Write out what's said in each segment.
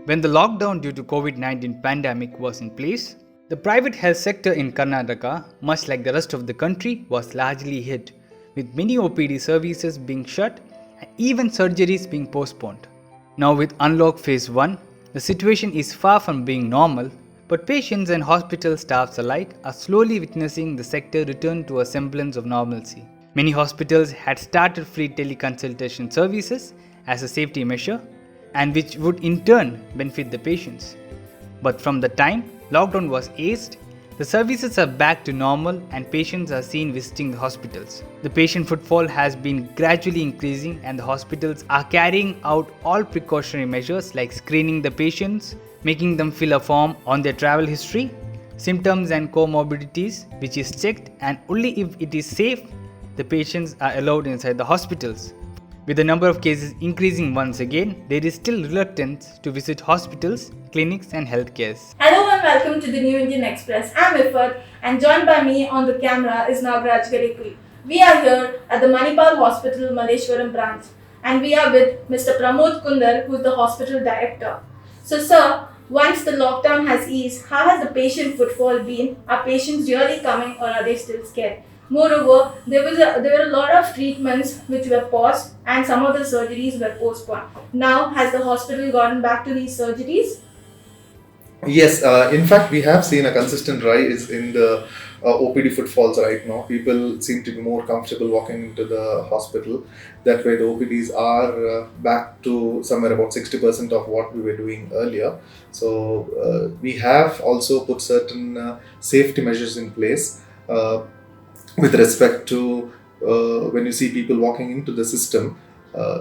When the lockdown due to COVID-19 pandemic was in place, the private health sector in Karnataka, much like the rest of the country, was largely hit, with many OPD services being shut and even surgeries being postponed. Now with Unlock Phase 1, the situation is far from being normal, but patients and hospital staffs alike are slowly witnessing the sector return to a semblance of normalcy. Many hospitals had started free teleconsultation services as a safety measure, and which would in turn benefit the patients. But from the time lockdown was eased, the services are back to normal and patients are seen visiting the hospitals. The patient footfall has been gradually increasing and the hospitals are carrying out all precautionary measures like screening the patients, making them fill a form on their travel history, symptoms and comorbidities which is checked, and only if it is safe the patients are allowed inside the hospitals. With the number of cases increasing once again, there is still reluctance to visit hospitals, clinics and healthcares. Hello and welcome to the New Indian Express. I'm Ifat and joined by me on the camera is Nagraj Garikul. We are here at the Manipal Hospital Malleshwaram branch and we are with Mr. Pramod Kundar, who is the hospital director. So sir, once the lockdown has eased, how has the patient footfall been? Are patients really coming or are they still scared? Moreover, there were a lot of treatments which were paused and some of the surgeries were postponed. Now, has the hospital gotten back to these surgeries? Yes, in fact, we have seen a consistent rise in the OPD footfalls right now. People seem to be more comfortable walking into the hospital. That way, the OPDs are back to somewhere about 60% of what we were doing earlier. So, we have also put certain safety measures in place with respect to when you see people walking into the system.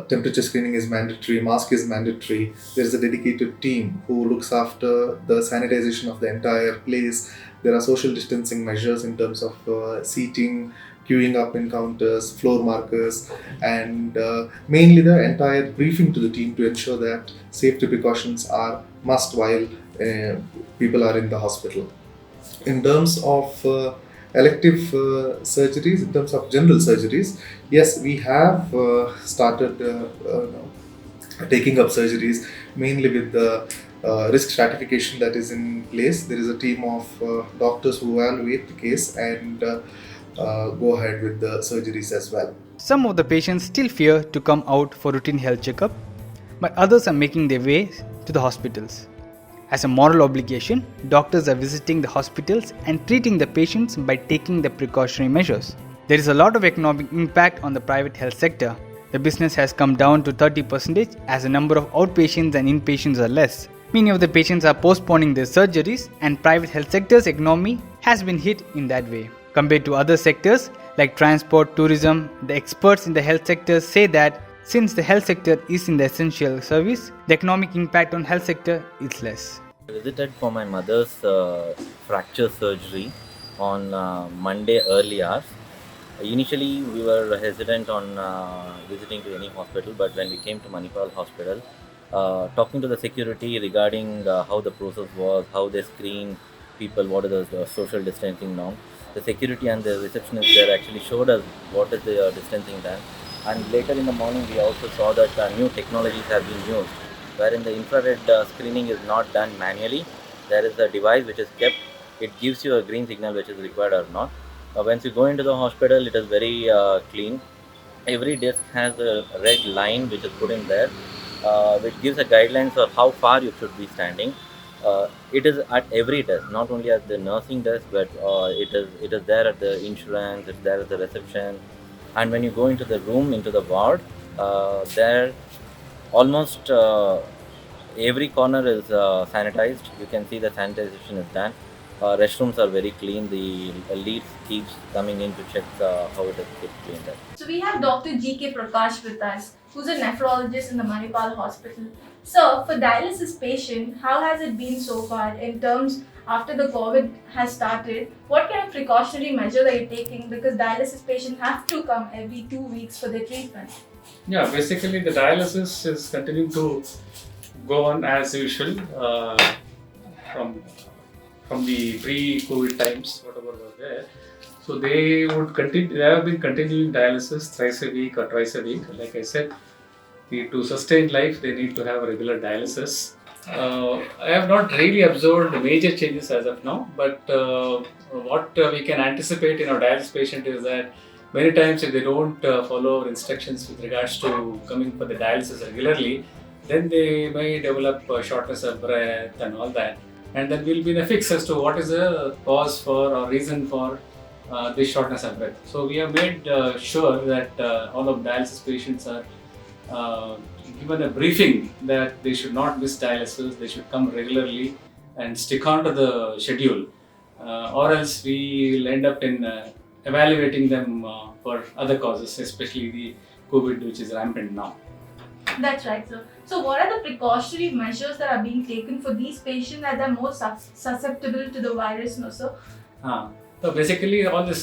Temperature screening is mandatory, mask is mandatory. There is a dedicated team who looks after the sanitization of the entire place. There are social distancing measures in terms of seating, queuing up in counters, floor markers, and mainly the entire briefing to the team to ensure that safety precautions are must while people are in the hospital. In terms of elective surgeries, in terms of general surgeries, yes, we have started taking up surgeries mainly with the risk stratification that is in place. There is a team of doctors who evaluate the case and go ahead with the surgeries as well. Some of the patients still fear to come out for routine health checkup, but others are making their way to the hospitals. As a moral obligation, doctors are visiting the hospitals and treating the patients by taking the precautionary measures. There is a lot of economic impact on the private health sector. The business has come down to 30% as the number of outpatients and inpatients are less. Many of the patients are postponing their surgeries and private health sector's economy has been hit in that way. Compared to other sectors like transport, tourism, the experts in the health sector say that since the health sector is in the essential service, the economic impact on health sector is less. I visited for my mother's fracture surgery on Monday early hours. Initially, we were hesitant on visiting to any hospital, but when we came to Manipal Hospital, talking to the security regarding how the process was, how they screen people, what are the social distancing norms, the security and the receptionist there actually showed us what is the distancing done. And later in the morning, we also saw that new technologies have been used, wherein the infrared screening is not done manually. There is a device which is kept. It gives you a green signal which is required or not. Once you go into the hospital, it is very clean. Every desk has a red line which is put in there, which gives a guidelines of how far you should be standing. It is at every desk, not only at the nursing desk, but it is there at the insurance. It's there at the reception, and when you go into the room, into the ward, there almost every corner is sanitized. You can see the sanitization is done. Restrooms are very clean. The leads keeps coming in to check how it is kept clean there. So we have Dr. G.K. Prakash with us, who's a nephrologist in the Manipal Hospital. So for dialysis patient, how has it been so far in terms after the COVID has started? What kind of precautionary measures are you taking? Because dialysis patients have to come every 2 weeks for their treatment. Yeah, basically the dialysis is continuing to go on as usual from the pre-COVID times, whatever was there. So they would continue. They have been continuing dialysis thrice a week or twice a week. Like I said, to sustain life, they need to have regular dialysis. I have not really observed major changes as of now, but what we can anticipate in our dialysis patient is that many times if they don't follow our instructions with regards to coming for the dialysis regularly, then they may develop shortness of breath and all that. And then we'll be in a fix as to what is the cause for or reason for this shortness of breath. So we have made sure that all of dialysis patients are given a briefing that they should not miss dialysis, they should come regularly and stick on to the schedule, or else we will end up in evaluating them for other causes, especially the COVID, which is rampant now. That's right, sir. So, what are the precautionary measures that are being taken for these patients that are more susceptible to the virus, no, sir? So basically, all the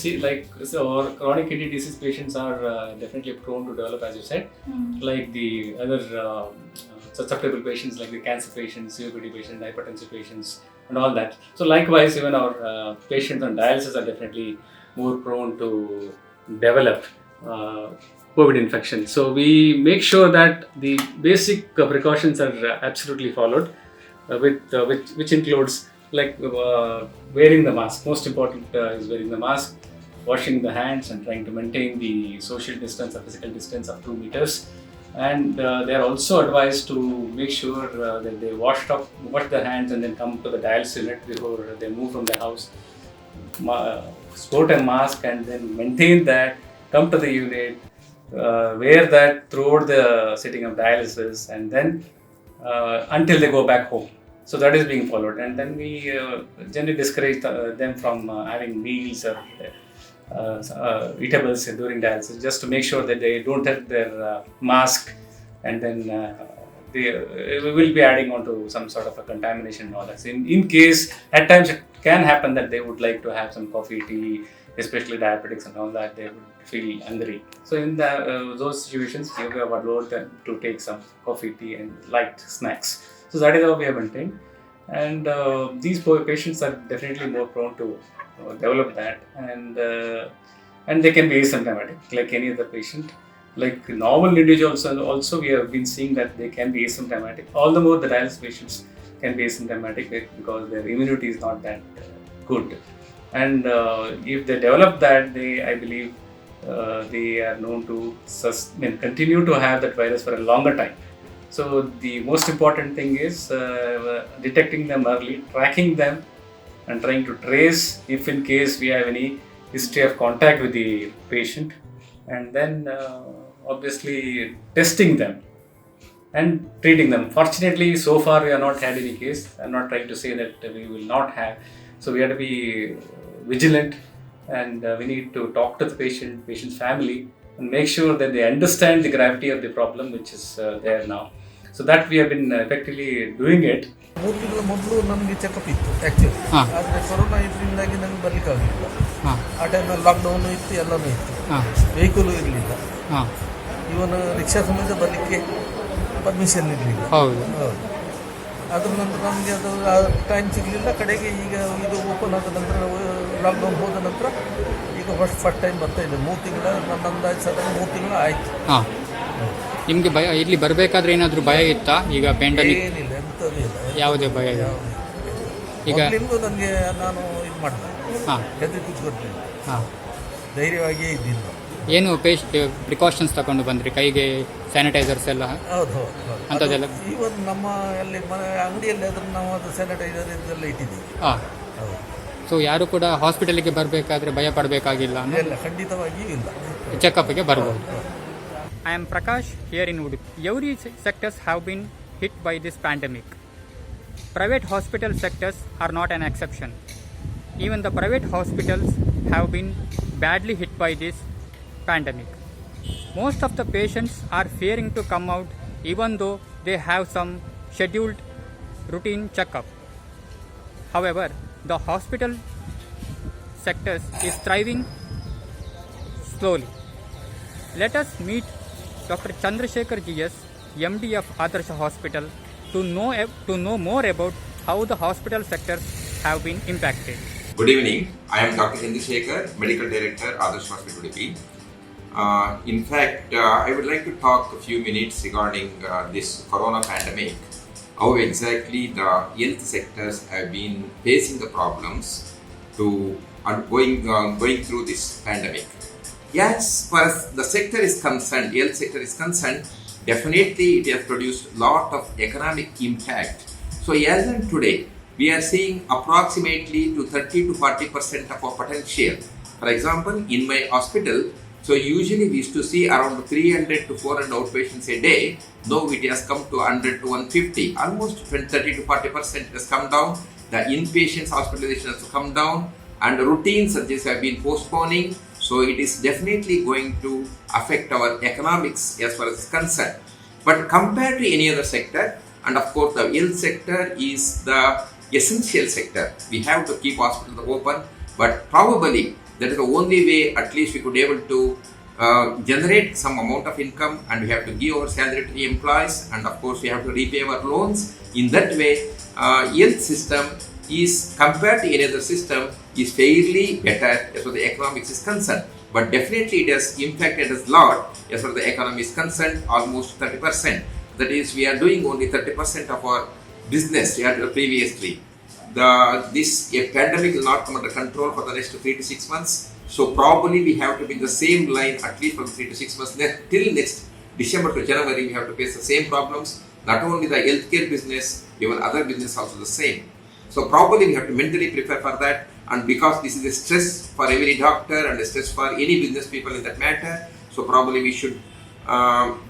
chronic kidney disease patients are definitely prone to develop, as you said, like the other susceptible patients, like the cancer patients, COPD patients, hypertensive patients, and all that. So likewise, even our patients on dialysis are definitely more prone to develop COVID infection. So we make sure that the basic precautions are absolutely followed, which includes wearing the mask. Most important is wearing the mask, washing the hands, and trying to maintain the social distance or physical distance of 2 meters. And they are also advised to make sure that they wash their hands and then come to the dialysis unit before they move from the house. Sport a mask and then maintain that, come to the unit, wear that throughout the sitting of dialysis, and then until they go back home. So that is being followed, and then we generally discourage them from having meals or eatables during dialysis, just to make sure that they don't have their mask, and then we will be adding on to some sort of a contamination and all that. So in case, at times it can happen that they would like to have some coffee, tea, especially diabetics and all that, they would feel hungry. So in those situations, we have allowed them to take some coffee, tea, and light snacks. So that is how we have maintained, and these patients are definitely more prone to develop that, and they can be asymptomatic like any other patient. Like normal individuals also we have been seeing that they can be asymptomatic. All the more the dialysis patients can be asymptomatic because their immunity is not that good, and if they develop that, I believe they are known to continue to have that virus for a longer time. So the most important thing is detecting them early, tracking them, and trying to trace if in case we have any history of contact with the patient, and then obviously testing them and treating them. Fortunately, so far we have not had any case. I'm not trying to say that we will not have. So we have to be vigilant, and we need to talk to the patient's family, and make sure that they understand the gravity of the problem which is there now. So that we have been effectively doing it. 3 ತಿಂಗಳ ಮೊದಲು ನಮಗೆ checkup ಇತ್ತು actually, ಆದರೆ corona ಇದರಿಂದಾಗಿ ನನಗೆ ಬರಲಿಕ್ಕಾಗಲಿಲ್ಲ. ಆ ಟೈಮಲ್ಲಿ lockdown ಇತ್ತು, ಎಲ್ಲನೂ ಇತ್ತು, ವೆಹಿಕಲು ಇರಲಿಲ್ಲ, ಇವನ್ ರಿಕ್ಷಾ ಸಮೇತ ಬರಲಿಕ್ಕೆ ಪರ್ಮಿಷನ್ ಇರಲಿಲ್ಲ. ಹೌದು. ಅದ್ರ ನಂತರ ನಮಗೆ ಅದು ಟೈಮ್ ಸಿಗಲಿಲ್ಲ. ಕಡೆಗೆ ಈಗ ಇದು ಓಪನ್ ಆದ ನಂತರ, ಲಾಕ್ಡೌನ್ ಹೋದ ನಂತರ ಈಗ ಫಸ್ಟ್ ಟೈಮ್ ಬರ್ತಾ ಇದೆ. 3 ತಿಂಗಳ, ನನ್ನ ಅಂದಾಜು ಸಾಧಾರಣ 3 ತಿಂಗಳು ಆಯಿತು. ನಿಮಗೆ ಭಯ, ಇಲ್ಲಿ ಬರಬೇಕಾದ್ರೆ ಏನಾದರೂ ಭಯ ಇತ್ತಾ? ಈಗ ಪ್ಯಾಂಡಮಿಕ್ ಏನಿಲ್ಲ, ಎಂಥದ್ದು ಇಲ್ಲ, ಯಾವುದೇ ಭಯ ಇಲ್ಲ. ಈಗ ನನಗೆ ನಾನು ಇದು ಮಾಡಿದೆ, ಹೆದರಿ ಕೂತ್ಕೊಳ್ತೀನಿ, ಧೈರ್ಯವಾಗಿಯೇ ಇದ್ದೀನಿ. ಏನು ಪ್ರಿಕಾಷನ್ಸ್ ತಗೊಂಡು ಬಂದ್ರಿ? ಕೈಗೆ ಸ್ಯಾನಿಟೈಸರ್ಸ್ ಎಲ್ಲ? ಹೌದು, ಅಂಥದ್ದೆಲ್ಲ ಇವತ್ತು ನಮ್ಮ ಅಲ್ಲಿ ಅಂಗಡಿಯಲ್ಲಿ ಅದನ್ನು ನಾವು ಅದು ಸ್ಯಾನಿಟೈಸರ್ ಇದೆಲ್ಲ ಇಟ್ಟಿದ್ದೀವಿ. ಹೌದು. ಸೊ ಯಾರು ಕೂಡ ಹಾಸ್ಪಿಟಲಿಗೆ ಬರಬೇಕಾದ್ರೆ ಭಯ ಪಡಬೇಕಾಗಿಲ್ಲ? ಇಲ್ಲ, ಖಂಡಿತವಾಗಿಯೂ ಇಲ್ಲ, ಚೆಕಪ್ಗೆ ಬರ್ಬೋದು. I am Prakash here in Udupi. Every sectors have been hit by this pandemic. Private hospital sectors are not an exception. Even the private hospitals have been badly hit by this pandemic. Most of the patients are fearing to come out even though they have some scheduled routine checkup. However, the hospital sectors is thriving slowly. Let us meet Dr. Chandrasekhar GS, MD of Adarsh Hospital, to know more about how the hospital sectors have been impacted. Good evening. I am Dr. Chandrasekhar, Medical Director, Adarsh Hospital, Udupi. In fact, I would like to talk a few minutes regarding this corona pandemic, how exactly the health sectors have been facing the problems to going through this pandemic. Yes, far as the sector is concerned, health sector is concerned, definitely it has produced a lot of economic impact. So as of today, we are seeing approximately to 30 to 40% of our potential. For example, in my hospital, so usually we used to see around 300 to 400 outpatients a day. Now it has come to 100 to 150. Almost 30 to 40% has come down. The inpatients hospitalization has come down, and routine surgeries have been postponing. So it is definitely going to affect our economics as far as it's concerned. But compared to any other sector, and of course the health sector is the essential sector. We have to keep hospitals open, but probably that is the only way at least we could be able to generate some amount of income, and we have to give our salary to the employees, and of course we have to repay our loans. In that way, health system is compared to any other system is fairly better as far as the economics is concerned. But definitely it has impacted us a lot as far as the economy is concerned, almost 30%. That is, we are doing only 30% of our business previously. This pandemic will not come under control for the next 3 to 6 months. So probably we have to be in the same line at least for 3 to 6 months. Till next December to January, we have to face the same problems. Not only the healthcare business, even other business also the same. So probably we have to mentally prepare for that. And because this is a stress for every doctor and a stress for any business people in that matter, so probably we should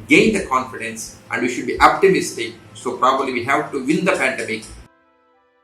gain the confidence and we should be optimistic. So probably we have to win the pandemic